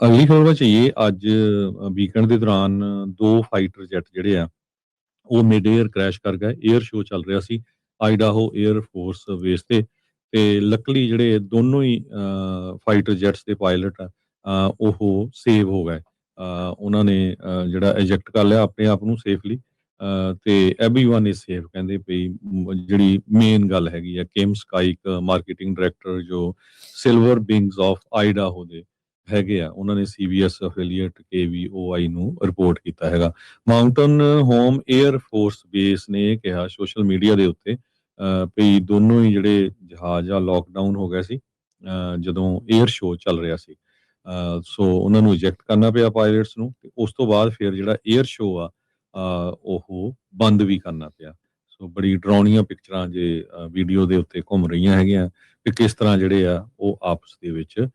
ਅਗਲੀ ਖਬਰ ਵਿੱਚ ਇਹ ਅੱਜ ਵੀਕਐਂਡ ਦੇ ਦੌਰਾਨ ਦੋ ਫਾਈਟਰ ਜੈਟ ਜਿਹੜੇ ਆ ਉਹ ਮਿਡ 에ਅਰ ਕ੍ਰੈਸ਼ ਕਰ ਗਏ। 에ਅਰ ਸ਼ੋ ਚੱਲ ਰਿਹਾ ਸੀ ਆਈਡਾਹੋ 에ਅਰ ਫੋਰਸ ਬੇਸ ਤੇ ਲੱਕਲੀ ਜਿਹੜੇ ਦੋਨੋਂ ਹੀ ਫਾਈਟਰ ਜੈਟਸ ਦੇ ਪਾਇਲਟ ਆ ਉਹ ਸੇਵ ਹੋ ਗਏ। ਉਹਨਾਂ ਨੇ ਜਿਹੜਾ ਇਜੈਕਟ ਕਰ ਲਿਆ ਆਪਣੇ ਆਪ ਨੂੰ ਸੇਫਲੀ ਤੇ ਐਵਰੀਵਨ ਇਜ਼ ਸੇਫ ਕਹਿੰਦੇ ਪਈ। ਜਿਹੜੀ ਮੇਨ ਗੱਲ ਹੈਗੀ ਆ ਕਿਮ ਸਕਾਈਕ ਮਾਰਕੀਟਿੰਗ ਡਾਇਰੈਕਟਰ ਜੋ ਸਿਲਵਰ ਬਿੰਗਸ ਆਫ ਆਈਡਾਹੋ ਦੇ ਹੈਗੇ ਆ ਉਹਨਾਂ ਨੇ ਸੀਬੀਐਸ ਅਫੀਲੀਏਟ KVOI ਨੂੰ ਰਿਪੋਰਟ ਕੀਤਾ ਹੈਗਾ। Mountain home air force base ਨੇ ਇਹ ਕਿਹਾ ਸੋਸ਼ਲ ਮੀਡੀਆ ਦੇ ਉੱਤੇ ਵੀ ਦੋਨੋਂ ਹੀ ਜਿਹੜੇ ਜਹਾਜ਼ ਆ ਲੋਕਡਾਊਨ ਹੋ ਗਏ ਸੀ ਜਦੋਂ 에ਅਰ ਸ਼ੋ ਚੱਲ ਰਿਹਾ ਸੀ। ਸੋ ਉਹਨਾਂ ਨੂੰ ਇਜੈਕਟ ਕਰਨਾ ਪਿਆ ਪਾਇਲਟਸ ਨੂੰ ਤੇ ਉਸ ਤੋਂ ਬਾਅਦ ਫਿਰ ਜਿਹੜਾ 에ਅਰ ਸ਼ੋ ਆ ਉਹ ਬੰਦ ਵੀ ਕਰਨਾ ਪਿਆ। ਸੋ ਬੜੀ ਡਰਾਉਣੀਆਂ ਪਿਕਚਰਾਂ ਜੇ ਵੀਡੀਓ ਦੇ ਉੱਤੇ ਘੁੰਮ ਰਹੀਆਂ ਹੈਗੀਆਂ ਕਿ ਕਿਸ ਤਰ੍ਹਾਂ ਜਿਹੜੇ ਆ ਉਹ ਆਪਸ ਦੇ ਵਿੱਚ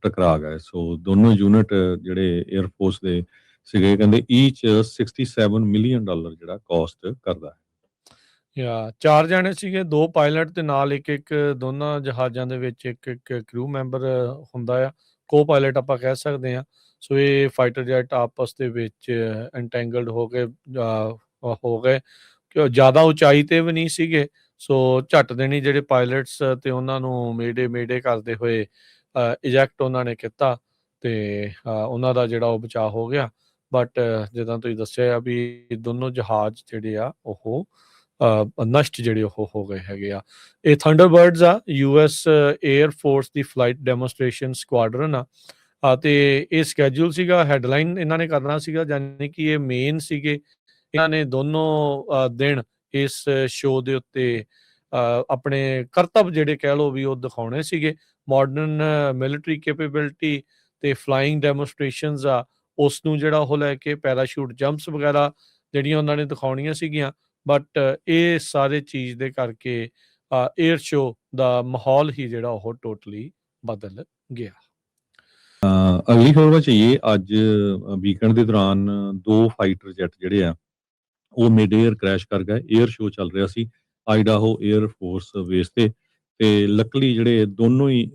ਟਕਰਾ ਗਏ। ਸੋ ਦੋਨੋਂ ਯੂਨਿਟ ਜਿਹੜੇ 에ਅਰ ਫੋਰਸ ਦੇ ਸੀਗੇ ਕਹਿੰਦੇ ਈਚ $67 ਮਿਲੀਅਨ ਜਿਹੜਾ ਕਾਸਟ ਕਰਦਾ ਹੈ। ਚਾਰ ਜਾਣੇ ਸੀਗੇ, ਦੋ ਪਾਇਲਟ ਤੇ ਨਾਲ ਇੱਕ ਦੋਨਾਂ ਜਹਾਜ਼ਾਂ ਦੇ ਵਿੱਚ ਇੱਕ ਕਰੂ ਮੈਂਬਰ ਹੁੰਦਾ ਆ, ਕੋ ਪਾਇਲਟ ਆਪਾਂ ਕਹਿ ਸਕਦੇ ਹਾਂ। ਸੋ ਇਹ ਫਾਈਟਰ ਜੈਟ ਆਪਸ ਦੇ ਵਿੱਚ ਇੰਟੈਂਗਲਡ ਹੋ ਕੇ ਹੋ ਗਏ ਕਿ ਜ਼ਿਆਦਾ ਉਚਾਈ ਤੇ ਵੀ ਨਹੀਂ ਸੀਗੇ। ਸੋ ਝੱਟ ਦੇਣੀ ਜਿਹੜੇ ਪਾਇਲਟਸ ਤੇ ਉਹਨਾਂ ਨੂੰ ਮੇਡੇ ਕਰਦੇ ਹੋਏ ਇਜੈਕਟ ਉਹਨਾਂ ਨੇ ਕੀਤਾ ਤੇ ਉਹਨਾਂ ਦਾ ਜਿਹੜਾ ਉਹ ਬਚਾਅ ਹੋ ਗਿਆ। ਬਟ ਜਿੱਦਾਂ ਤੁਸੀਂ ਦੱਸਿਆ ਵੀ ਦੋਨੋਂ ਜਹਾਜ਼ ਜਿਹੜੇ ਆ ਉਹ ਨਸ਼ਟ ਜਿਹੜੇ ਉਹ ਹੋ ਗਏ ਹੈਗੇ ਆ। ਇਹ ਥੰਡਰਬਰਡਸ ਆ, US 에ਅਰ ਫੋਰਸ ਦੀ ਫਲਾਈਟ ਡੈਮੋਸਟ੍ਰੇਸ਼ਨ ਸਕੁਆਡਰਨ ਆ ਤੇ ਇਹ ਸਕੈਜੂਲ ਸੀਗਾ, ਹੈਡਲਾਈਨ ਇਹਨਾਂ ਨੇ ਕਰਨਾ ਸੀਗਾ, ਯਾਨੀ ਕਿ ਇਹ ਮੇਨ ਸੀਗੇ। ਇਹਨਾਂ ਨੇ ਦੋਨੋਂ ਦਿਨ ਇਸ ਸ਼ੋਅ ਦੇ ਉੱਤੇ ਆਪਣੇ ਕਰਤੱਵ ਜਿਹੜੇ ਕਹਿ ਲਓ ਵੀ ਉਹ ਦਿਖਾਉਣੇ ਸੀਗੇ। ਮਾਡਰਨ ਮਿਲਟਰੀ ਕੈਪੇਬਿਲਿਟੀ ਤੇ ਫਲਾਈਂਗ ਡੈਮੋਸਟ੍ਰੇਸ਼ਨਸ ਆ ਉਸ ਨੂੰ ਜਿਹੜਾ ਉਹ ਲੈ ਕੇ ਪੈਰਾਸ਼ੂਟ ਜੰਪਸ ਵਗੈਰਾ ਜਿਹੜੀਆਂ ਉਹਨਾਂ ਨੇ ਦਿਖਾਉਣੀਆਂ ਸੀਗੀਆਂ। ਬਟ ਇਹ ਸਾਰੇ ਚੀਜ਼ ਦੇ ਕਰਕੇ 에ਅਰ ਸ਼ੋ ਦਾ ਮਾਹੌਲ ਹੀ ਜਿਹੜਾ ਉਹ ਟੋਟਲੀ ਬਦਲ ਗਿਆ। ਅਗਲੀ ਖਬਰ ਵਿੱਚ ਇਹ ਅੱਜ ਵੀਕਐਂਡ ਦੇ ਦੌਰਾਨ ਦੋ ਫਾਈਟਰ ਜੈਟ ਜਿਹੜੇ ਆ ਉਹ ਮਿਡ 에ਅਰ ਕ੍ਰੈਸ਼ ਕਰ ਗਏ। 에ਅਰ ਸ਼ੋ ਚੱਲ ਰਿਹਾ ਸੀ ਆਈਡਾਹੋ 에ਅਰ ਫੋਰਸ ਬੇਸ ਤੇ ਲੱਕਲੀ ਜਿਹੜੇ ਦੋਨੋਂ ਹੀ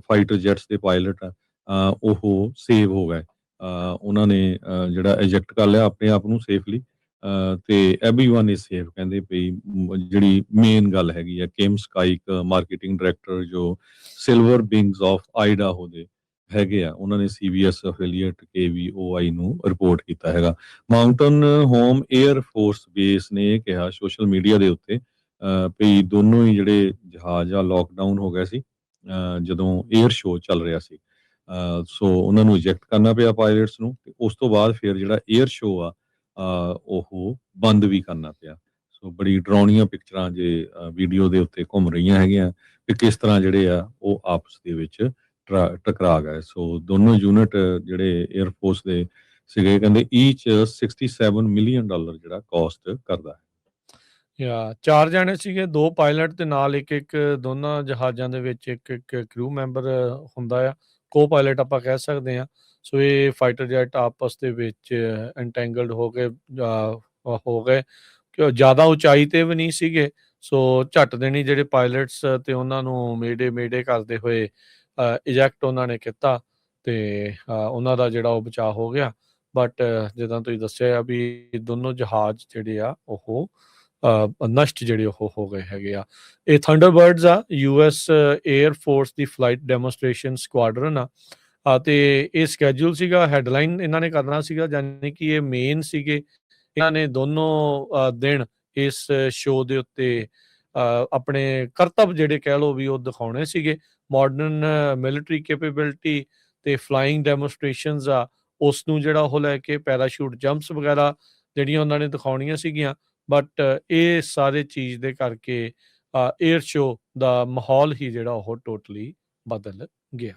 ਫਾਈਟਰ ਜੈਟਸ ਦੇ ਪਾਇਲਟ ਆ ਉਹ ਸੇਵ ਹੋ ਗਏ। ਉਹਨਾਂ ਨੇ ਜਿਹੜਾ ਇਜੈਕਟ ਕਰ ਲਿਆ ਆਪਣੇ ਆਪ ਨੂੰ ਸੇਫਲੀ ਤੇ ਐਵਰੀਵਨ ਇਜ਼ ਸੇਫ ਕਹਿੰਦੇ ਪਈ। ਜਿਹੜੀ ਮੇਨ ਗੱਲ ਹੈਗੀ ਆ ਕਿਮ ਸਕਾਈਕ ਮਾਰਕੀਟਿੰਗ ਡਾਇਰੈਕਟਰ ਜੋ ਸਿਲਵਰ ਬਿੰਗਸ ਆਫ ਆਈਡਾਹੋ ਦੇ ਹੈਗੇ ਆ ਉਹਨਾਂ ਨੇ ਸੀਬੀਐਸ ਅਫੀਲੀਏਟ KVOI ਨੂੰ ਰਿਪੋਰਟ ਕੀਤਾ ਹੈਗਾ। Mountain home air force base ਨੇ ਇਹ ਕਿਹਾ ਸੋਸ਼ਲ ਮੀਡੀਆ ਦੇ ਉੱਤੇ ਵੀ ਦੋਨੋਂ ਹੀ ਜਿਹੜੇ ਜਹਾਜ਼ ਆ ਲੋਕਡਾਊਨ ਹੋ ਗਏ ਸੀ ਜਦੋਂ 에ਅਰ ਸ਼ੋ ਚੱਲ ਰਿਹਾ ਸੀ। ਸੋ ਉਹਨਾਂ ਨੂੰ ਇਜੈਕਟ ਕਰਨਾ ਪਿਆ ਪਾਇਲਟਸ ਨੂੰ ਤੇ ਉਸ ਤੋਂ ਬਾਅਦ ਫਿਰ ਜਿਹੜਾ 에ਅਰ ਸ਼ੋ ਆ ਉਹ ਬੰਦ ਵੀ ਕਰਨਾ ਪਿਆ। ਸੋ ਬੜੀ ਡਰਾਉਣੀਆਂ ਪਿਕਚਰਾਂ ਜੇ ਵੀਡੀਓ ਦੇ ਉੱਤੇ ਘੁੰਮ ਰਹੀਆਂ ਹੈਗੀਆਂ ਕਿ ਕਿਸ ਤਰ੍ਹਾਂ ਜਿਹੜੇ ਆ ਉਹ ਆਪਸ ਦੇ ਵਿੱਚ ਟਕਰਾ ਗਏ। ਸੋ ਦੋਨੋਂ ਯੂਨਿਟ ਜਿਹੜੇ 에ਅਰ ਫੋਰਸ ਦੇ ਸੀਗੇ ਕਹਿੰਦੇ ਈਚ $67 ਮਿਲੀਅਨ ਜਿਹੜਾ ਕਾਸਟ ਕਰਦਾ ਹੈ। ਚਾਰ ਜਾਣੇ ਸੀਗੇ, ਦੋ ਪਾਇਲਟ ਤੇ ਨਾਲ ਇੱਕ ਦੋਨਾਂ ਜਹਾਜ਼ਾਂ ਦੇ ਵਿੱਚ ਇੱਕ ਕਰੂ ਮੈਂਬਰ ਹੁੰਦਾ ਆ, ਕੋ ਪਾਇਲਟ ਆਪਾਂ ਕਹਿ ਸਕਦੇ ਹਾਂ। ਸੋ ਇਹ ਫਾਈਟਰ ਜੈਟ ਆਪਸ ਦੇ ਵਿੱਚ ਇੰਟੈਂਗਲਡ ਹੋ ਕੇ ਹੋ ਗਏ ਕਿ ਜ਼ਿਆਦਾ ਉਚਾਈ ਤੇ ਵੀ ਨਹੀਂ ਸੀਗੇ। ਸੋ ਝੱਟ ਦੇਣੀ ਜਿਹੜੇ ਪਾਇਲਟਸ ਤੇ ਉਹਨਾਂ ਨੂੰ ਮੇਡੇ ਕਰਦੇ ਹੋਏ ਇਜੈਕਟ ਉਹਨਾਂ ਨੇ ਕੀਤਾ ਤੇ ਉਹਨਾਂ ਦਾ ਜਿਹੜਾ ਉਹ ਬਚਾਅ ਹੋ ਗਿਆ। ਬਟ ਜਿੱਦਾਂ ਤੁਸੀਂ ਦੱਸਿਆ ਵੀ ਦੋਨੋਂ ਜਹਾਜ਼ ਜਿਹੜੇ ਆ ਉਹ ਨਸ਼ਟ ਜਿਹੜੇ ਉਹ ਹੋ ਗਏ ਹੈਗੇ ਆ। ਇਹ ਥੰਡਰਬਰਡਸ ਆ, US 에ਅਰ ਫੋਰਸ ਦੀ ਫਲਾਈਟ ਡੈਮੋਸਟ੍ਰੇਸ਼ਨ ਸਕੁਆਡਰਨ ਆ ਤੇ ਇਹ ਸਕੈਜੂਲ ਸੀਗਾ, ਹੈਡਲਾਈਨ ਇਹਨਾਂ ਨੇ ਕਰਨਾ ਸੀਗਾ, ਯਾਨੀ ਕਿ ਇਹ ਮੇਨ ਸੀਗੇ। ਇਹਨਾਂ ਨੇ ਦੋਨੋਂ ਦਿਨ ਇਸ ਸ਼ੋਅ ਦੇ ਉੱਤੇ ਆਪਣੇ ਕਰਤੱਵ ਜਿਹੜੇ ਕਹਿ ਲਓ ਵੀ ਉਹ ਦਿਖਾਉਣੇ ਸੀਗੇ। ਮਾਡਰਨ ਮਿਲਟਰੀ ਕੈਪੇਬਿਲਿਟੀ ਤੇ ਫਲਾਈਂਗ ਡੈਮੋਸਟ੍ਰੇਸ਼ਨਸ ਆ ਉਸ ਨੂੰ ਜਿਹੜਾ ਉਹ ਲੈ ਕੇ ਪੈਰਾਸ਼ੂਟ ਜੰਪਸ ਵਗੈਰਾ ਜਿਹੜੀਆਂ ਉਹਨਾਂ ਨੇ ਦਿਖਾਉਣੀਆਂ ਸੀਗੀਆਂ। ਬਟ ਇਹ ਸਾਰੇ ਚੀਜ਼ ਦੇ ਕਰਕੇ 에ਅਰ ਸ਼ੋ ਦਾ ਮਾਹੌਲ ਹੀ ਜਿਹੜਾ ਉਹ ਟੋਟਲੀ ਬਦਲ ਗਿਆ।